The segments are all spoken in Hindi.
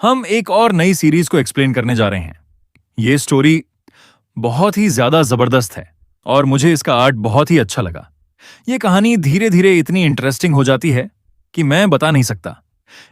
हम एक और नई सीरीज को एक्सप्लेन करने जा रहे हैं। ये स्टोरी बहुत ही ज्यादा जबरदस्त है और मुझे इसका आर्ट बहुत ही अच्छा लगा। ये कहानी धीरे धीरे इतनी इंटरेस्टिंग हो जाती है कि मैं बता नहीं सकता।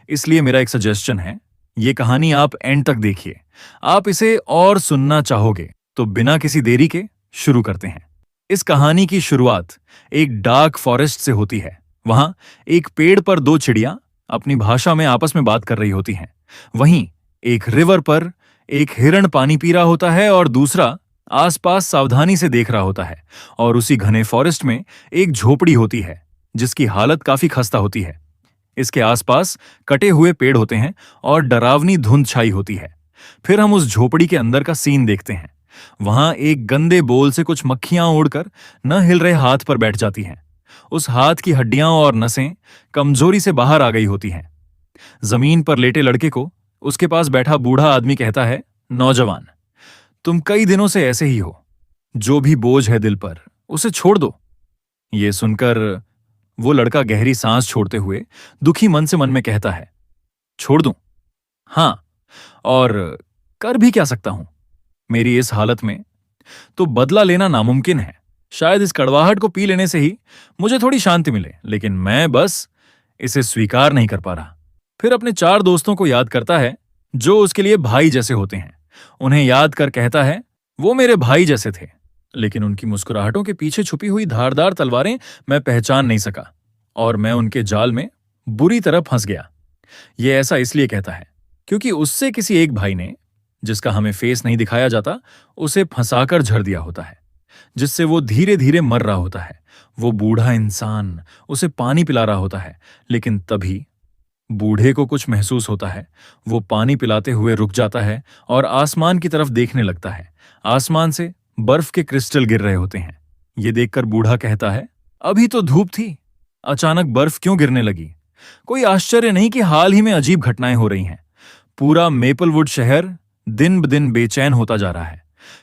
इसलिए मेरा एक सजेशन है, ये कहानी आप एंड तक देखिए। आप इसे और सुनना चाहोगे तो बिना किसी देरी के शुरू करते हैं। इस कहानी की शुरुआत एक डार्क फॉरेस्ट से होती है। वहां एक पेड़ पर दो चिड़िया अपनी भाषा में आपस में बात कर रही होती हैं। वहीं एक रिवर पर एक हिरण पानी पी रहा होता है और दूसरा आसपास सावधानी से देख रहा होता है। और उसी घने फॉरेस्ट में एक झोपड़ी होती है जिसकी हालत काफी खस्ता होती है। इसके आसपास कटे हुए पेड़ होते हैं और डरावनी धुंध छाई होती है। फिर हम उस झोपड़ी के अंदर का सीन देखते हैं। वहां एक गंदे बोल से कुछ मक्खियां उड़कर न हिल रहे हाथ पर बैठ जाती हैं। उस हाथ की हड्डियां और नसें कमजोरी से बाहर आ गई होती हैं। जमीन पर लेटे लड़के को उसके पास बैठा बूढ़ा आदमी कहता है, नौजवान, तुम कई दिनों से ऐसे ही हो। जो भी बोझ है दिल पर उसे छोड़ दो। ये सुनकर वो लड़का गहरी सांस छोड़ते हुए दुखी मन से मन में कहता है, छोड़ दूं? हां, और कर भी क्या सकता हूं? मेरी इस हालत में तो बदला लेना नामुमकिन है। शायद इस कड़वाहट को पी लेने से ही मुझे थोड़ी शांति मिले, लेकिन मैं बस इसे स्वीकार नहीं कर पा रहा। फिर अपने चार दोस्तों को याद करता है जो उसके लिए भाई जैसे होते हैं। उन्हें याद कर कहता है, वो मेरे भाई जैसे थे, लेकिन उनकी मुस्कुराहटों के पीछे छुपी हुई धारदार तलवारें मैं पहचान नहीं सका और मैं उनके जाल में बुरी तरह फंस गया। ये ऐसा इसलिए कहता है क्योंकि उससे किसी एक भाई ने, जिसका हमें फेस नहीं दिखाया जाता, उसे फंसाकर झड़ दिया होता है, जिससे वो धीरे धीरे मर रहा होता है। वो बूढ़ा इंसान उसे पानी पिला रहा होता है, लेकिन तभी बूढ़े को कुछ महसूस होता है। वो पानी पिलाते हुए रुक जाता है और आसमान की तरफ देखने लगता है। आसमान से बर्फ के क्रिस्टल गिर रहे होते हैं। ये देखकर बूढ़ा कहता है, अभी तो धूप थी, अचानक बर्फ क्यों गिरने लगी? कोई आश्चर्य नहीं कि हाल ही में अजीब घटनाएं हो रही हैं। पूरा मेपलवुड शहर दिन ब दिन बेचैन होता जा रहा है।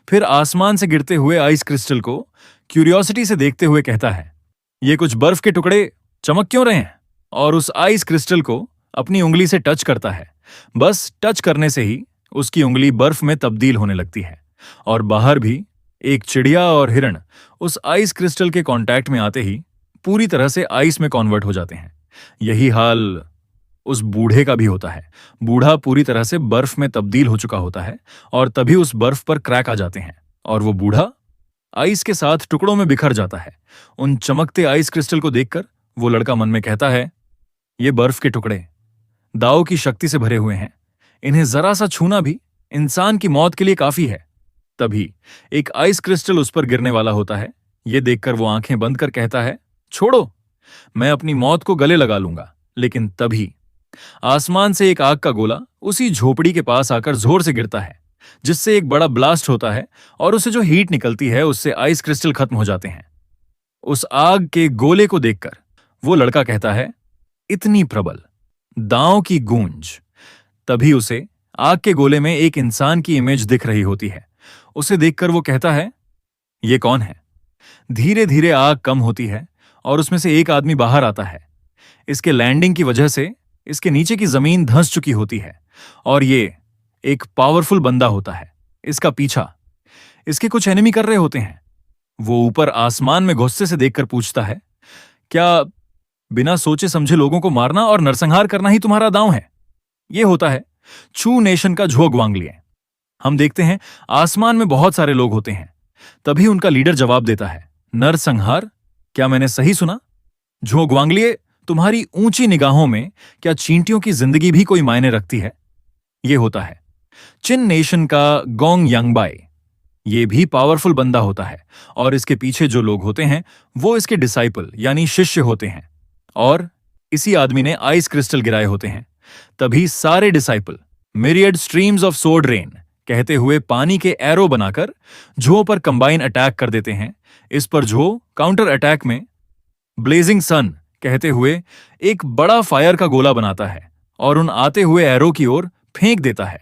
फिर आसमान से गिरते हुए आइस क्रिस्टल को क्यूरियोसिटी से देखते हुए कहता है, ये कुछ बर्फ के टुकड़े चमक क्यों रहे हैं? और उस आइस क्रिस्टल को अपनी उंगली से टच करता है। बस टच करने से ही उसकी उंगली बर्फ में तब्दील होने लगती है और बाहर भी एक चिड़िया और हिरण उस आइस क्रिस्टल के कांटेक्ट में आते ही पूरी तरह से आइस में कन्वर्ट हो जाते हैं। यही हाल उस बूढ़े का भी होता है। बूढ़ा पूरी तरह से बर्फ में तब्दील हो चुका होता है और तभी उस बर्फ पर क्रैक आ जाते हैं और वो बूढ़ा आइस के साथ टुकड़ों में बिखर जाता है। उन चमकते आइस क्रिस्टल को देखकर वो लड़का मन में कहता है, ये बर्फ के टुकड़े दाव की शक्ति से भरे हुए हैं। इन्हें जरा सा छूना भी इंसान की मौत के लिए काफी है। तभी एक आइस क्रिस्टल उस पर गिरने वाला होता है। यह देखकर वो आंखें बंद कर कहता है, छोड़ो, मैं अपनी मौत को गले लगा लूंगा। लेकिन तभी आसमान से एक आग का गोला उसी झोपड़ी के पास आकर जोर से गिरता है, जिससे एक बड़ा ब्लास्ट होता है और उसे जो हीट निकलती है उससे आइस क्रिस्टल खत्म हो जाते हैं। उस आग के गोले को देखकर वो लड़का कहता है, इतनी प्रबल दांव की गूंज। तभी उसे आग के गोले में एक इंसान की इमेज दिख रही होती है। उसे देखकर वो कहता है, ये कौन है? धीरे धीरे आग कम होती है और उसमें से एक आदमी बाहर आता है। इसके लैंडिंग की वजह से इसके नीचे की जमीन धंस चुकी होती है और ये एक पावरफुल बंदा होता है। इसका पीछा इसके कुछ एनिमी कर रहे होते हैं। वो ऊपर आसमान में गुस्से से देखकर पूछता है, क्या बिना सोचे समझे लोगों को मारना और नरसंहार करना ही तुम्हारा दांव है? ये होता है चू नेशन का झोंगवांगलिए। हम देखते हैं आसमान में बहुत सारे लोग होते हैं। तभी उनका लीडर जवाब देता है, नरसंहार? क्या मैंने सही सुना? झोंगवांगलिए, तुम्हारी ऊंची निगाहों में क्या चींटियों की जिंदगी भी कोई मायने रखती है? ये होता है चिन नेशन का गोंग यांगबाई। ये भी पावरफुल बंदा होता है और इसके पीछे जो लोग होते हैं वो इसके डिसाइपल यानी शिष्य होते हैं और इसी आदमी ने आइस क्रिस्टल गिराए होते हैं। तभी सारे disciple myriad streams of sword rain कहते हुए पानी के एरो बनाकर जो पर कंबाइन अटैक कर देते हैं। इस पर जो काउंटर अटैक में ब्लेजिंग सन कहते हुए एक बड़ा फायर का गोला बनाता है और उन आते हुए एरो की ओर फेंक देता है,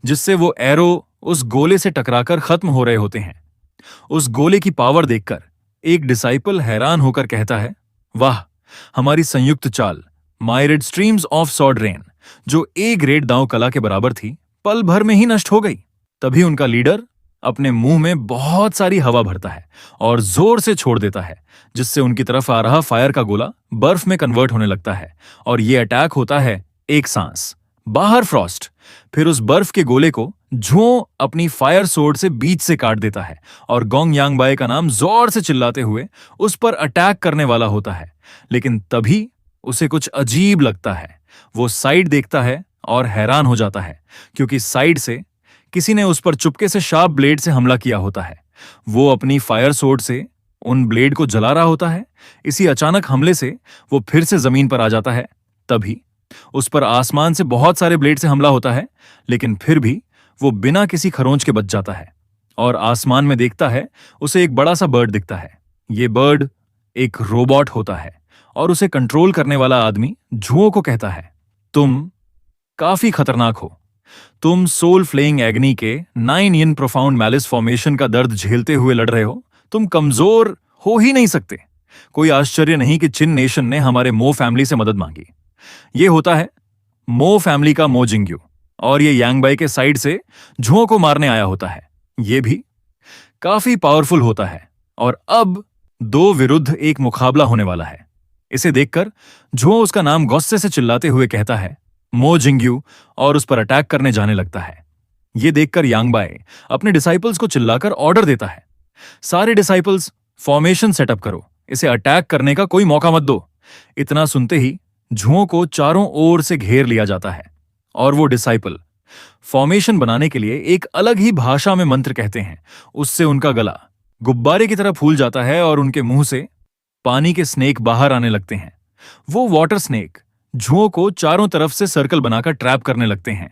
जिससे वो एरो उस गोले से टकराकर खत्म हो रहे होते हैं। उस गोले की पावर देखकर एक डिसाइपल हैरान होकर कहता है, वाह, हमारी संयुक्त चाल मायरिड स्ट्रीम्स ऑफ सॉर्ड रेन जो ए ग्रेड दांव कला के बराबर थी, पल भर में ही नष्ट हो गई। तभी उनका लीडर अपने मुंह में बहुत सारी हवा भरता है और जोर से छोड़ देता है, जिससे उनकी तरफ आ रहा फायर का गोला बर्फ में कन्वर्ट होने लगता है और ये अटैक होता है एक सांस, बाहर फ्रॉस्ट। फिर उस बर्फ के गोले को झुओ अपनी फायर सोर्ड से बीच से काट देता है और गोंग यांगबाई का नाम जोर से चिल्लाते हुए उस पर अटैक करने वाला होता है। लेकिन तभी उसे कुछ अजीब लगता है। वो साइड देखता है और हैरान हो जाता है, क्योंकि साइड से किसी ने उस पर चुपके से शार्प ब्लेड से हमला किया होता है। वो अपनी फायर सोर्ड से उन ब्लेड को जला रहा होता है। इसी अचानक हमले से वो फिर से जमीन पर आ जाता है। तभी उस पर आसमान से बहुत सारे ब्लेड से हमला होता है, लेकिन फिर भी वो बिना किसी खरोंच के बच जाता है और आसमान में देखता है उसे एक बड़ा सा बर्ड दिखता है। ये बर्ड एक रोबोट होता है और उसे कंट्रोल करने वाला आदमी झुओ को कहता है, तुम काफी खतरनाक हो। तुम सोल फ्लेइंग एग्नी के 9 yin प्रोफाउंड मैलिस फॉर्मेशन का दर्द झेलते हुए लड़ रहे हो। तुम कमजोर हो ही नहीं सकते। कोई आश्चर्य नहीं कि चिन नेशन ने हमारे मो फैमिली से मदद मांगी। ये होता है मो फैमिली का मो जिंग्यू और ये यांगबाई के साइड से झुओ को मारने आया होता है। ये भी काफी पावरफुल होता है और अब 2 विरुद्ध एक मुकाबला होने वाला है। इसे देखकर झुओ उसका नाम गुस्से से चिल्लाते हुए कहता है मो जिंग्यू और उस पर अटैक करने जाने लगता है। ये देखकर यांगबाई अपने डिसाइपल्स को चिल्लाकर ऑर्डर देता है, सारे डिसाइपल्स फॉर्मेशन सेटअप करो, इसे अटैक करने का कोई मौका मत दो। इतना सुनते ही झुओ को चारों ओर से घेर लिया जाता है और वो डिसाइपल फॉर्मेशन बनाने के लिए एक अलग ही भाषा में मंत्र कहते हैं। उससे उनका गला गुब्बारे की तरह फूल जाता है और उनके मुंह से पानी के स्नेक बाहर आने लगते हैं। वो वाटर स्नेक झुओ को चारों तरफ से सर्कल बनाकर ट्रैप करने लगते हैं।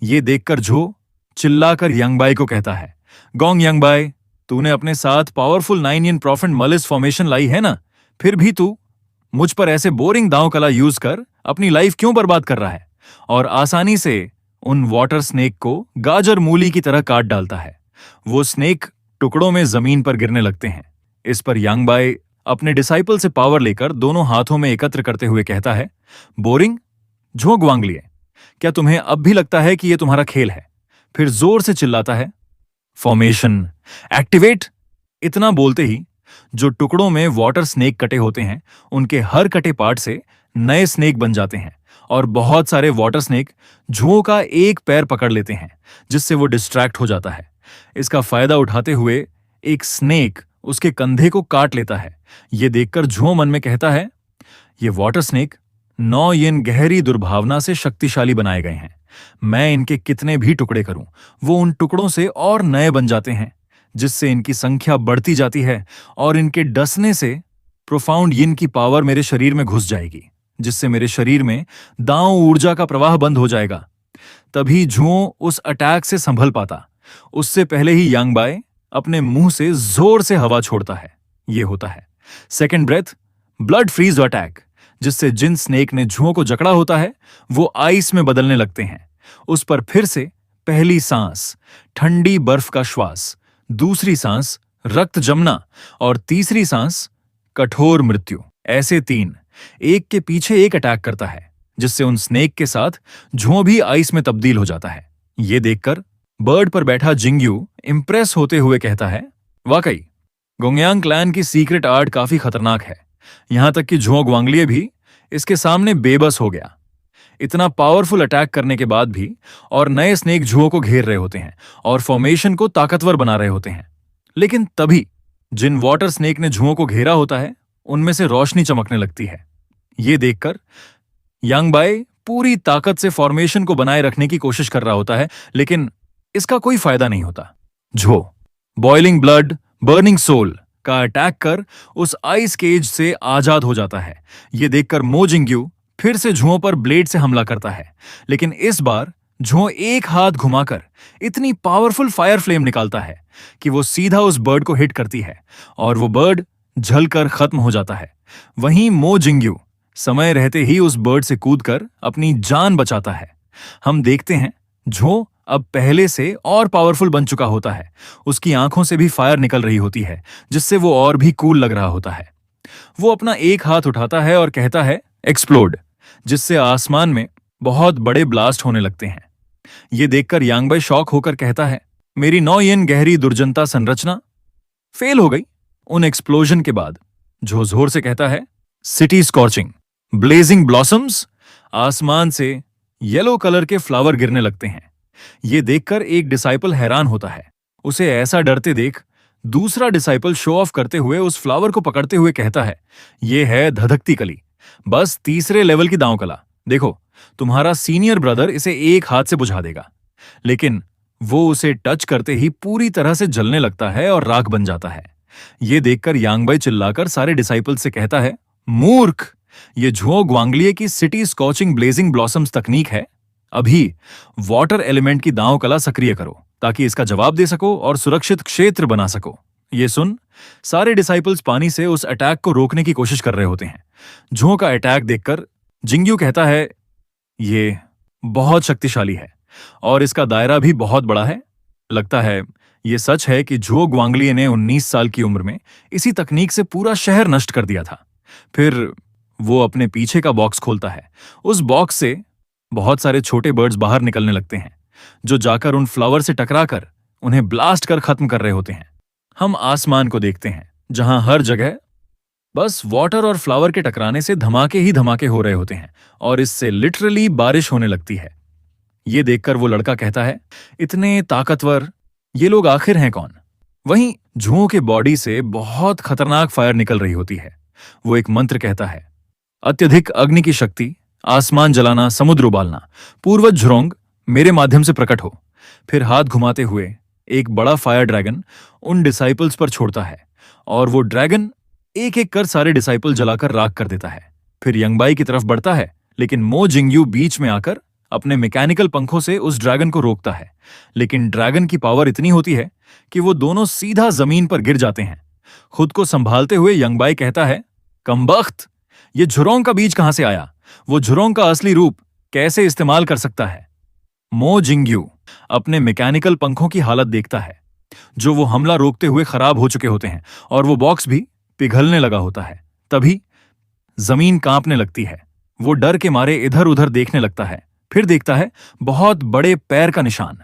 ये देखकर झुओ चिल्लाकर यांगबाई को कहता है, गोंग यांगबाई, तूने अपने साथ पावरफुल 9 yin प्रोफेंड मलिस फॉर्मेशन लाई है ना, फिर भी तू मुझ पर ऐसे बोरिंग दांव कला यूज कर अपनी लाइफ क्यों बर्बाद कर रहा है और आसानी से उन वाटर स्नेक को गाजर मूली की तरह काट डालता है। वो स्नेक टुकड़ों में जमीन पर गिरने लगते हैं। इस पर यांगबाई अपने डिसाइपल से पावर लेकर दोनों हाथों में एकत्र करते हुए कहता है, बोरिंग, झुओ ग्वांगलिए, क्या तुम्हें अब भी लगता है कि यह तुम्हारा खेल है? फिर जोर से चिल्लाता है, फॉर्मेशन एक्टिवेट। इतना बोलते ही जो टुकड़ों में वाटर स्नेक कटे होते हैं, उनके हर कटे पार्ट से नए स्नेक बन जाते हैं और बहुत सारे वाटर स्नेक झुओ का एक पैर पकड़ लेते हैं, जिससे वो डिस्ट्रैक्ट हो जाता है। इसका फायदा उठाते हुए एक स्नेक उसके कंधे को काट लेता है। ये देखकर झुओ मन में कहता है, ये वाटर स्नेक 9 yin गहरी दुर्भावना से शक्तिशाली बनाए गए हैं। मैं इनके कितने भी टुकड़े करूं, वो उन टुकड़ों से और नए बन जाते हैं, जिससे इनकी संख्या बढ़ती जाती है और इनके डसने से प्रोफाउंड यिन की पावर मेरे शरीर में घुस जाएगी, जिससे मेरे शरीर में दांव ऊर्जा का प्रवाह बंद हो जाएगा। तभी झुओ उस अटैक से संभल पाता। उससे पहले ही यांगबाई अपने मुंह से जोर से हवा छोड़ता है। यह होता है second breath blood freeze attack, जिससे जिन स्नेक ने झुओ को जकड़ा होता है वो आइस में बदलने लगते हैं। उस पर फिर से पहली सांस ठंडी बर्फ का श्वास, दूसरी सांस रक्त जमना और तीसरी सांस कठोर मृत्यु। ऐसे 3 एक के पीछे एक अटैक करता है, जिससे उन स्नेक के साथ झुओ भी आइस में तब्दील हो जाता है। ये देखकर बर्ड पर बैठा जिंग्यू इंप्रेस होते हुए कहता है, वाकई गोंगयांग क्लैन की सीक्रेट आर्ट काफी खतरनाक है। यहां तक कि झुओ ग्वांगलिए भी इसके सामने बेबस हो गया। इतना पावरफुल अटैक करने के बाद भी और नए स्नेक झुओ को घेर रहे होते हैं और फॉर्मेशन को ताकतवर बना रहे होते हैं। लेकिन तभी जिन वाटर स्नेक ने झुओ को घेरा होता है, उनमें से रोशनी चमकने लगती है। ये देखकर यांगबाई पूरी ताकत से फॉर्मेशन को बनाए रखने की कोशिश कर रहा होता है, लेकिन इसका कोई फायदा नहीं होता। झुओ बॉइलिंग ब्लड बर्निंग सोल का अटैक कर उस आइस केज से आजाद हो जाता है। यह देखकर मो जिंग्यू फिर से झुओ पर ब्लेड से हमला करता है, लेकिन इस बार झुओ एक हाथ घुमाकर इतनी पावरफुल फायर फ्लेम निकालता है कि वो सीधा उस बर्ड को हिट करती है और वो बर्ड जलकर खत्म हो जाता है। वहीं मो जिंग्यू समय रहते ही उस बर्ड से कूदकर अपनी जान बचाता है। हम देखते हैं झुओ अब पहले से और पावरफुल बन चुका होता है। उसकी आंखों से भी फायर निकल रही होती है, जिससे वो और भी कूल लग रहा होता है। वो अपना एक हाथ उठाता है और कहता है एक्सप्लोड, जिससे आसमान में बहुत बड़े ब्लास्ट होने लगते हैं। ये देखकर यांगबाई शॉक होकर कहता है, मेरी 9 येन गहरी दुर्जनता संरचना फेल हो गई। उन एक्सप्लोजन के बाद जो जोर से कहता है, सिटी स्कॉर्चिंग, ब्लेजिंग ब्लॉसम्स, आसमान से येलो कलर के फ्लावर गिरने लगते हैं। ये देखकर एक डिसाइपल हैरान होता है। उसे ऐसा डरते देख दूसरा डिसाइपल शो ऑफ करते हुए उस फ्लावर को पकड़ते हुए कहता है, यह है धधकती कली, बस तीसरे लेवल की दांव कला। देखो, तुम्हारा सीनियर ब्रदर इसे एक हाथ से बुझा देगा। लेकिन वो उसे टच करते ही पूरी तरह से जलने लगता है और राख बन जाता है। ये देखकर यांगबाई चिल्लाकर सारे डिसाइपल से कहता है, मूर्ख, ये झुओ ग्वांगलिए की सिटी स्कॉचिंग ब्लेजिंग ब्लॉसम्स तकनीक है। अभी वाटर एलिमेंट की दांव कला सक्रिय करो ताकि इसका जवाब दे सको और सुरक्षित क्षेत्र बना सको। ये सुन, सारे डिसाइपल्स पानी से उस अटैक को रोकने की कोशिश कर रहे होते हैं। झुओ का अटैक देखकर जिंग्यू कहता है, ये बहुत शक्तिशाली है और इसका दायरा भी बहुत बड़ा है। लगता है ये सच है कि झुओ ग्वांगलिए ने 19 साल की उम्र में इसी तकनीक से पूरा शहर नष्ट कर दिया था। फिर वो अपने पीछे का बॉक्स खोलता है। उस बॉक्स से बहुत सारे छोटे बर्ड्स बाहर निकलने लगते हैं, जो जाकर उन फ्लावर से टकराकर उन्हें ब्लास्ट कर खत्म कर रहे होते हैं। हम आसमान को देखते हैं, जहां हर जगह बस वाटर और फ्लावर के टकराने से धमाके ही धमाके हो रहे होते हैं और इससे लिटरली बारिश होने लगती है। ये देखकर वो लड़का कहता है, इतने ताकतवर ये लोग आखिर हैं कौन? वहीं झुओ के बॉडी से बहुत खतरनाक फायर निकल रही होती है। वो एक मंत्र कहता है, अत्यधिक अग्नि की शक्ति, आसमान जलाना, समुद्र उबालना, पूर्वज झुरोंग मेरे माध्यम से प्रकट हो। फिर हाथ घुमाते हुए एक बड़ा फायर ड्रैगन उन डिसाइपल्स पर छोड़ता है और वो ड्रैगन एक एक कर सारे डिसाइपल जलाकर राख कर देता है। फिर यंगबाई की तरफ बढ़ता है, लेकिन मो जिंग्यू बीच में आकर अपने मैकेनिकल पंखों से उस ड्रैगन को रोकता है। लेकिन ड्रैगन की पावर इतनी होती है कि वो दोनों सीधा जमीन पर गिर जाते हैं। खुद को संभालते हुए यंगबाई कहता है, कमबख्त, ये झुरोंग का बीज कहां से आया? वो झुरोंग का असली रूप कैसे इस्तेमाल कर सकता है? मो जिंग्यू अपने मैकेनिकल पंखों की हालत देखता है, जो वो हमला रोकते हुए खराब हो चुके होते हैं, और वो बॉक्स भी पिघलने लगा होता है। तभी जमीन कांपने लगती है। वो डर के मारे इधर उधर देखने लगता है। फिर देखता है बहुत बड़े पैर का निशान।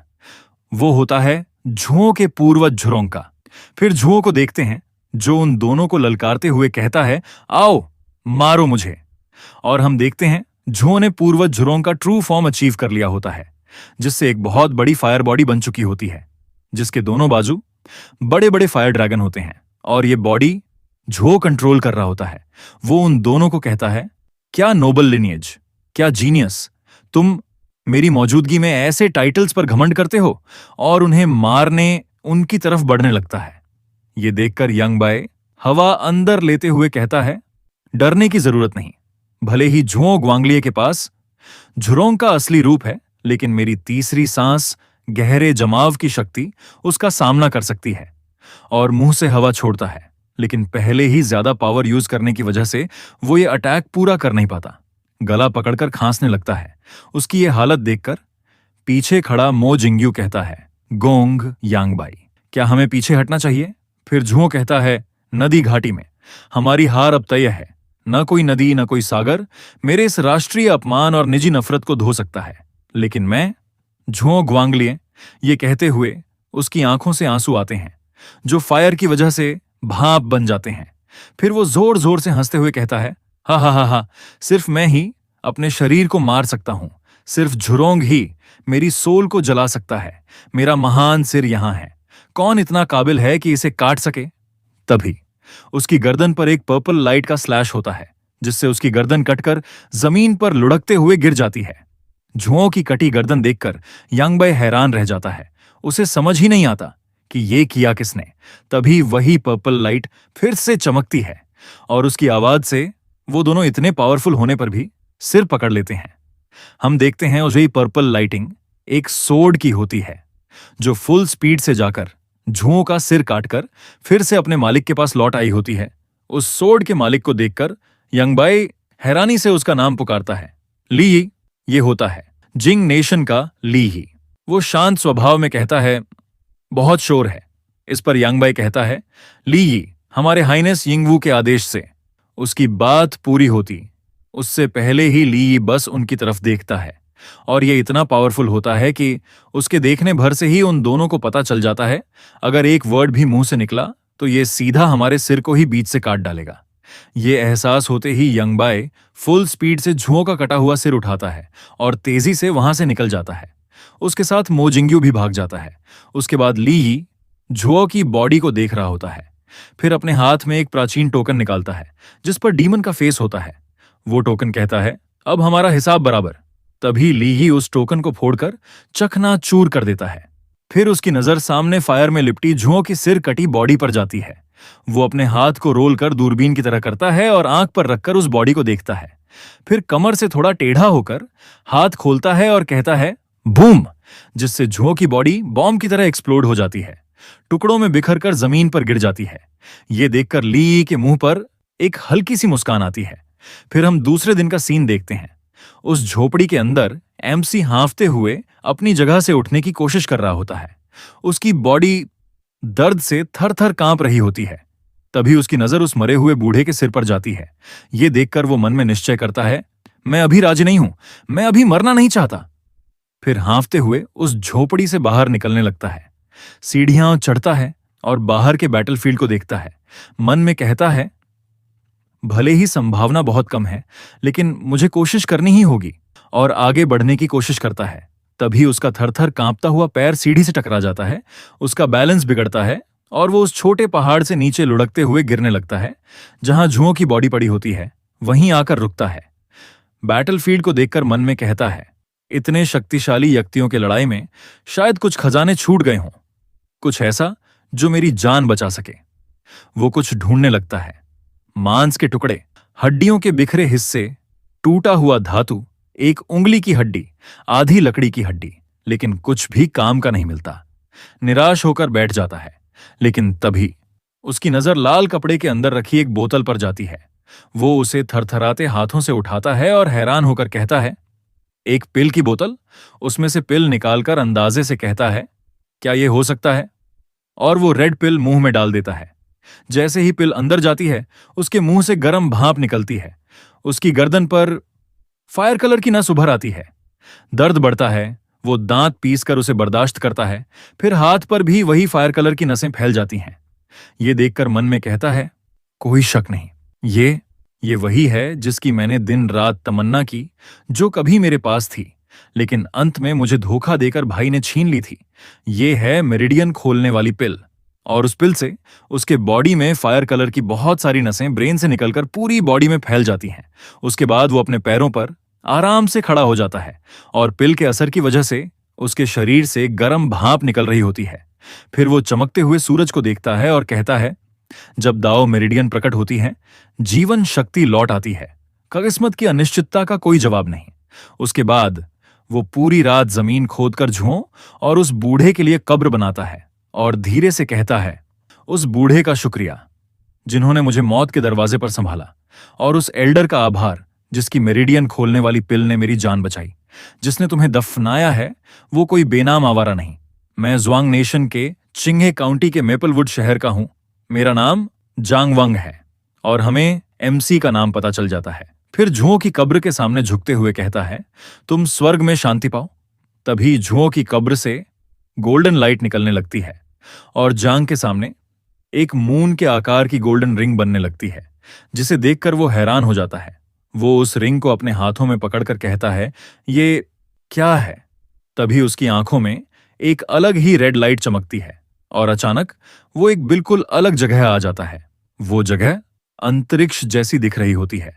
वो होता है झुओ के पूर्वज झुरोंग का। फिर झुओ को देखते हैं, जो उन दोनों को ललकारते हुए कहता है, आओ मारो मुझे। और हम देखते हैं झुओ ने पूर्वज झुरोंग का ट्रू फॉर्म अचीव कर लिया होता है, जिससे एक बहुत बड़ी फायर बॉडी बन चुकी होती है, जिसके दोनों बाजू बड़े बड़े फायर ड्रैगन होते हैं और ये बॉडी झुओ कंट्रोल कर रहा होता है। वो उन दोनों को कहता है, क्या नोबल लिनियज, क्या जीनियस, तुम मेरी मौजूदगी में ऐसे टाइटल्स पर घमंड करते हो, और उन्हें मारने उनकी तरफ बढ़ने लगता है। ये देखकर यंगबाई हवा अंदर लेते हुए कहता है, डरने की जरूरत नहीं। भले ही झुओ ग्वांगलिए के पास झुरोंग का असली रूप है, लेकिन मेरी तीसरी सांस गहरे जमाव की शक्ति उसका सामना कर सकती है। और मुंह से हवा छोड़ता है, लेकिन पहले ही ज्यादा पावर यूज करने की वजह से वो ये अटैक पूरा कर नहीं पाता। गला पकड़कर खांसने लगता है। उसकी ये हालत देखकर पीछे खड़ा मो जिंग्यू कहता है, गोंग यांगबाई, क्या हमें पीछे हटना चाहिए? फिर झुओ कहता है, नदी घाटी में हमारी हार अब तय है। न कोई नदी, न कोई सागर मेरे इस राष्ट्रीय अपमान और निजी नफरत को धो सकता है। लेकिन मैं झुओ ग्वांगलिए, ये कहते हुए उसकी आंखों से आंसू आते हैं, जो फायर की वजह से भाप बन जाते हैं। फिर वो जोर जोर से हंसते हुए कहता है, हा हा हा हा, सिर्फ मैं ही अपने शरीर को मार सकता हूं। सिर्फ झुरोंग ही मेरी सोल को जला सकता है। मेरा महान सिर यहां है। कौन इतना काबिल है कि इसे काट सके? तभी उसकी गर्दन पर एक पर्पल लाइट का स्लैश होता है, जिससे उसकी गर्दन कटकर जमीन पर लुढ़कते हुए गिर जाती है। झुओ की कटी गर्दन देखकर यांगबाई हैरान रह जाता है। उसे समझ ही नहीं आता कि ये किया किसने। तभी वही पर्पल लाइट फिर से चमकती है और उसकी आवाज से वो दोनों इतने पावरफुल होने पर भी सिर पकड़ लेते हैं। हम देखते हैं वही पर्पल लाइटिंग एक सोर्ड की होती है, जो फुल स्पीड से जाकर झुओ का सिर काटकर फिर से अपने मालिक के पास लौट आई होती है। उस सोर्ड के मालिक को देखकर यंगबाई हैरानी से उसका नाम पुकारता है, ली। ये होता है जिंग नेशन का ली ही। वो शांत स्वभाव में कहता है, बहुत शोर है। इस पर यांगबाई कहता है, ली ही, हमारे हाइनेस यिंगवू के आदेश से। उसकी बात पूरी होती उससे पहले ही ली बस उनकी तरफ देखता है। और ये इतना पावरफुल होता है कि उसके देखने भर से ही उन दोनों को पता चल जाता है, अगर एक वर्ड भी मुंह से निकला तो ये सीधा हमारे सिर को ही बीच से काट डालेगा। ये एहसास होते ही यंग बाय फुल स्पीड से झुओ का कटा हुआ सिर उठाता है और तेजी से वहां से निकल जाता है। उसके साथ मोजिंग्यू भी भाग जाता है। उसके बाद ली ही झुओ की बॉडी को देख रहा होता है, फिर अपने हाथ में एक प्राचीन टोकन निकालता है जिस पर डीमन का फेस होता है। वो टोकन कहता है, अब हमारा हिसाब बराबर। तभी ली ही उस टोकन को फोड़कर चकनाचूर कर देता है। फिर उसकी नजर सामने फायर में लिपटी झुओ की सिर कटी बॉडी पर जाती है। वो अपने हाथ को रोल कर दूरबीन की तरह करता है और आंख पर रखकर उस बॉडी को देखता है। फिर कमर से थोड़ा टेढ़ा होकर हाथ खोलता है और कहता है, बूम, जिससे झुओ की बॉडी बॉम्ब की तरह एक्सप्लोड हो जाती है, टुकड़ों में बिखर कर जमीन पर गिर जाती है। ये देखकर ली के मुंह पर एक हल्की सी मुस्कान आती है। फिर हम दूसरे दिन का सीन देखते हैं। उस झोपड़ी के अंदर एमसी हांफते हुए अपनी जगह से उठने की कोशिश कर रहा होता है। उसकी बॉडी दर्द से थर थर कांप रही होती है। तभी उसकी नजर उस मरे हुए बूढ़े के सिर पर जाती है। ये देखकर वो मन में निश्चय करता है, मैं अभी राजी नहीं हूं, मैं अभी मरना नहीं चाहता। फिर हांफते हुए उस झोपड़ी से बाहर निकलने लगता है। सीढ़ियां चढ़ता है और बाहर के बैटलफील्ड को देखता है। मन में कहता है, भले ही संभावना बहुत कम है, लेकिन मुझे कोशिश करनी ही होगी, और आगे बढ़ने की कोशिश करता है। तभी उसका थरथर कांपता हुआ पैर सीढ़ी से टकरा जाता है। उसका बैलेंस बिगड़ता है और वो उस छोटे पहाड़ से नीचे लुढ़कते हुए गिरने लगता है। जहां झुओं की बॉडी पड़ी होती है वहीं आकर रुकता है। बैटलफील्ड को देखकर मन में कहता है, इतने शक्तिशाली व्यक्तियों के लड़ाई में शायद कुछ खजाने छूट गए हों, कुछ ऐसा जो मेरी जान बचा सके। वो कुछ ढूंढने लगता है। मांस के टुकड़े, हड्डियों के बिखरे हिस्से, टूटा हुआ धातु, एक उंगली की हड्डी, आधी लकड़ी की हड्डी, लेकिन कुछ भी काम का नहीं मिलता। निराश होकर बैठ जाता है। लेकिन तभी उसकी नजर लाल कपड़े के अंदर रखी एक बोतल पर जाती है। वो उसे थरथराते हाथों से उठाता है और हैरान होकर कहता है, एक पिल की बोतल? उसमें से पिल निकालकर अंदाजे से कहता है, क्या यह हो सकता है? और वो रेड पिल मुंह में डाल देता है। जैसे ही पिल अंदर जाती है, उसके मुंह से गर्म भाप निकलती है। उसकी गर्दन पर फायर कलर की नस उभर आती है। दर्द बढ़ता है। वो दांत पीसकर उसे बर्दाश्त करता है। फिर हाथ पर भी वही फायर कलर की नसें फैल जाती हैं। ये देखकर मन में कहता है, कोई शक नहीं, ये वही है जिसकी मैंने दिन रात तमन्ना की, जो कभी मेरे पास थी, लेकिन अंत में मुझे धोखा देकर भाई ने छीन ली थी। ये है मेरिडियन खोलने वाली पिल। और उस पिल से उसके बॉडी में फायर कलर की बहुत सारी नसें ब्रेन से निकलकर पूरी बॉडी में फैल जाती हैं। उसके बाद वो अपने पैरों पर आराम से खड़ा हो जाता है और पिल के असर की वजह से उसके शरीर से गर्म भाप निकल रही होती है। फिर वो चमकते हुए सूरज को देखता है और कहता है, जब दाओ मेरिडियन प्रकट होती है, जीवन शक्ति लौट आती है। किस्मत की अनिश्चितता का कोई जवाब नहीं। उसके बाद वो पूरी रात जमीन खोदकर झुओं और उस बूढ़े के लिए कब्र बनाता है और धीरे से कहता है, उस बूढ़े का शुक्रिया जिन्होंने मुझे मौत के दरवाजे पर संभाला, और उस एल्डर का आभार जिसकी मेरिडियन खोलने वाली पिल ने मेरी जान बचाई। जिसने तुम्हें दफनाया है वो कोई बेनाम आवारा नहीं। मैं जुआंग नेशन के चिंगे काउंटी के मेपलवुड शहर का हूं। मेरा नाम जांग वंग है और हमें एमसी का नाम पता चल जाता है। फिर झुओं की कब्र के सामने झुकते हुए कहता है, तुम स्वर्ग में शांति पाओ। तभी झुओं की कब्र से गोल्डन लाइट निकलने लगती है और जांग के सामने एक मून के आकार की गोल्डन रिंग बनने लगती है, जिसे देखकर वो हैरान हो जाता है। वो उस रिंग को अपने हाथों में पकड़कर कहता है, ये क्या है? तभी उसकी आंखों में एक अलग ही रेड लाइट चमकती है और अचानक वो एक बिल्कुल अलग जगह आ जाता है। वो जगह अंतरिक्ष जैसी दिख रही होती है।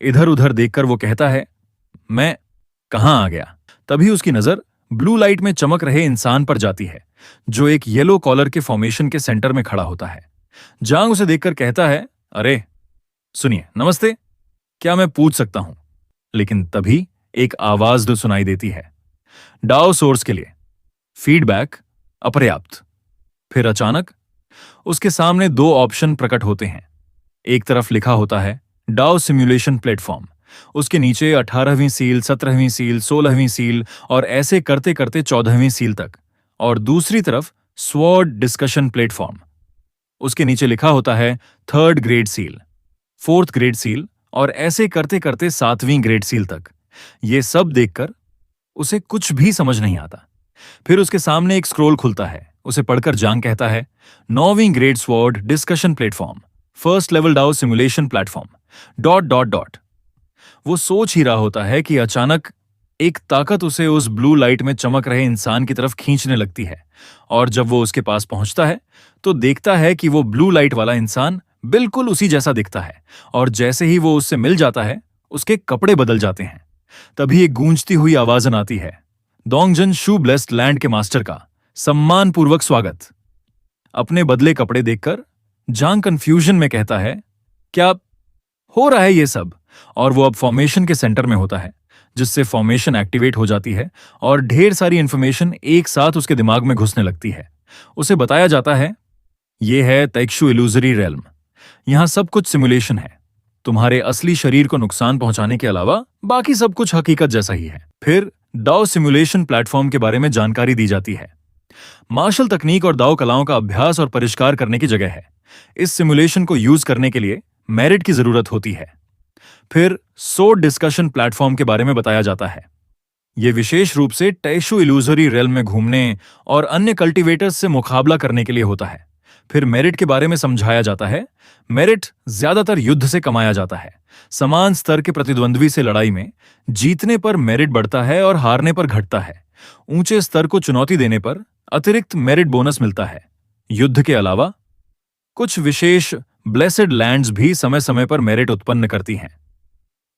इधर उधर देखकर वो कहता है, मैं कहां आ गया? तभी उसकी नजर ब्लू लाइट में चमक रहे इंसान पर जाती है, जो एक येलो कॉलर के फॉर्मेशन के सेंटर में खड़ा होता है। जांग उसे देखकर कहता है, अरे सुनिए, नमस्ते, क्या मैं पूछ सकता हूं? लेकिन तभी एक आवाज जो सुनाई देती है, डाओ सोर्स के लिए फीडबैक अपर्याप्त। फिर अचानक उसके सामने दो ऑप्शन प्रकट होते हैं। एक तरफ लिखा होता है डाओ सिमुलेशन प्लेटफॉर्म, उसके नीचे 18वीं सील, 17वीं सील, 16वीं सील और ऐसे करते करते 14वीं सील तक, और दूसरी तरफ स्वॉर्ड डिस्कशन प्लेटफॉर्म, उसके नीचे लिखा होता है 3rd grade seal, 4th grade seal और ऐसे करते करते 7वीं ग्रेड सील तक। ये सब देखकर उसे कुछ भी समझ नहीं आता। फिर उसके सामने एक स्क्रोल खुलता है। उसे पढ़कर जांग कहता है, 9वीं grade sword discussion platform, first level Dao simulation platform, dot dot dot. वो सोच ही रहा होता है कि अचानक एक ताकत उसे उस ब्लू लाइट में चमक रहे इंसान की तरफ खींचने लगती है, और जब वो उसके पास पहुंचता है तो देखता है कि वो ब्लू लाइट वाला इंसान बिल्कुल उसी जैसा दिखता है, और जैसे ही वो उससे मिल जाता है उसके कपड़े बदल जाते हैं। तभी एक गूंजती हुई आवाजन आती है, डोंगजन शू ब्लेस्ड लैंड के मास्टर का सम्मानपूर्वक स्वागत। अपने बदले कपड़े देखकर जांग कंफ्यूजन में कहता है, क्या हो रहा है ये सब? और वो अब फॉर्मेशन के सेंटर में होता है, जिससे फॉर्मेशन एक्टिवेट हो जाती है और ढेर सारी इंफॉर्मेशन एक साथ उसके दिमाग में घुसने लगती है। उसे बताया जाता है, ये है तैक्शु इल्यूजरी रेल्म। यहां सब कुछ सिमुलेशन है। तुम्हारे असली शरीर को नुकसान पहुंचाने के अलावा बाकी सब कुछ हकीकत जैसा ही है। फिर दाओ सिमुलेशन प्लेटफॉर्म के बारे में जानकारी दी जाती है। मार्शल तकनीक और दाओ कलाओं का अभ्यास और परिष्कार करने की जगह है। इस सिमुलेशन को यूज करने के लिए मेरिट की जरूरत होती है। फिर सोर्ड डिस्कशन प्लेटफॉर्म के बारे में बताया जाता है। यह विशेष रूप से तैशु इल्यूजरी रेल्म में घूमने और अन्य कल्टीवेटर्स से मुकाबला करने के लिए होता है। फिर मेरिट के बारे में समझाया जाता है। मेरिट ज्यादातर युद्ध से कमाया जाता है। समान स्तर के प्रतिद्वंद्वी से लड़ाई में जीतने पर मेरिट बढ़ता है और हारने पर घटता है। ऊंचे स्तर को चुनौती देने पर अतिरिक्त मेरिट बोनस मिलता है। युद्ध के अलावा कुछ विशेष ब्लेसेड लैंड्स भी समय समय पर मेरिट उत्पन्न करती हैं।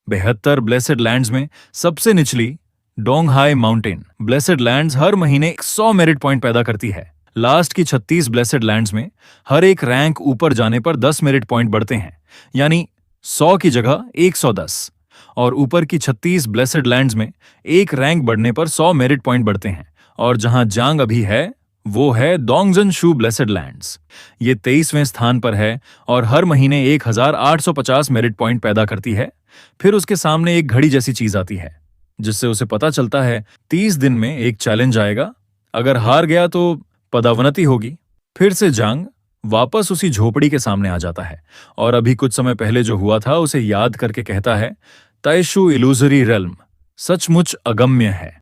72 ब्लेसेड लैंड्स में सबसे निचली डोंगहाई माउंटेन ब्लेसेड लैंड्स हर महीने 100 मेरिट पॉइंट पैदा करती है। लास्ट की 36 ब्लेसेड लैंड्स में हर एक रैंक ऊपर जाने पर 10 मेरिट पॉइंट बढ़ते हैं, यानी 100 की जगह 110। और ऊपर की 36 ब्लेसेड लैंड्स में एक रैंक बढ़ने पर 100 मेरिट पॉइंट बढ़ते हैं। और जहां जांग अभी है वो है डोंगजन शू ब्लेसेड लैंड्स। ये 23वें स्थान पर है और हर महीने 1850 मेरिट पॉइंट पैदा करती है। फिर उसके सामने एक घड़ी जैसी चीज आती है, जिससे उसे पता चलता है 30 दिन में एक चैलेंज आएगा। अगर हार गया तो पदावनति होगी। फिर से जांग वापस उसी झोपड़ी के सामने आ जाता है और अभी कुछ समय पहले जो हुआ था उसे याद करके कहता है, तैशु इल्यूजरी रेल्म सचमुच अगम्य है।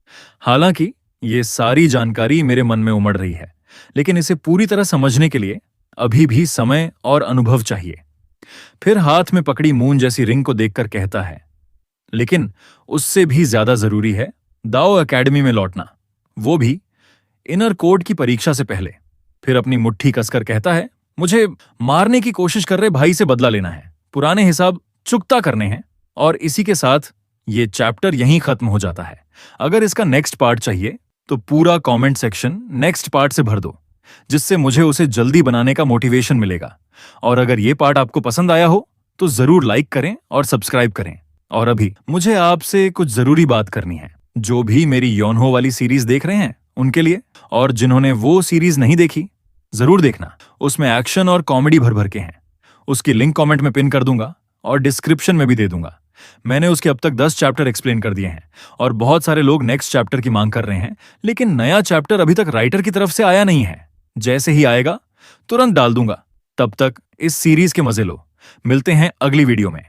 हालांकि ये सारी जानकारी मेरे मन में उमड़ रही है, लेकिन इसे पूरी तरह समझने के लिए अभी भी समय और अनुभव चाहिए। फिर हाथ में पकड़ी मून जैसी रिंग को देखकर कहता है, लेकिन उससे भी ज्यादा जरूरी है दाओ एकेडमी में लौटना, वो भी इनर कोड की परीक्षा से पहले। फिर अपनी मुट्ठी कसकर कहता है, मुझे मारने की कोशिश कर रहे भाई से बदला लेना है, पुराने हिसाब चुकता करने हैं। और इसी के साथ ये चैप्टर यहीं खत्म हो जाता है। अगर इसका नेक्स्ट पार्ट चाहिए तो पूरा कमेंट सेक्शन नेक्स्ट पार्ट से भर दो, जिससे मुझे उसे जल्दी बनाने का मोटिवेशन मिलेगा। और अगर ये पार्ट आपको पसंद आया हो तो जरूर लाइक करें और सब्सक्राइब करें। और अभी मुझे आपसे कुछ जरूरी बात करनी है। जो भी मेरी योनहो वाली सीरीज देख रहे हैं उनके लिए, और जिन्होंने वो सीरीज नहीं देखी जरूर देखना। उसमें एक्शन और कॉमेडी भर भर के हैं। उसकी लिंक कमेंट में पिन कर दूंगा और डिस्क्रिप्शन में भी दे दूंगा। मैंने उसके अब तक 10 चैप्टर एक्सप्लेन कर दिए हैं और बहुत सारे लोग नेक्स्ट चैप्टर की मांग कर रहे हैं, लेकिन नया चैप्टर अभी तक राइटर की तरफ से आया नहीं है। जैसे ही आएगा तुरंत डाल दूंगा। तब तक इस सीरीज के मजे लो। मिलते हैं अगली वीडियो में।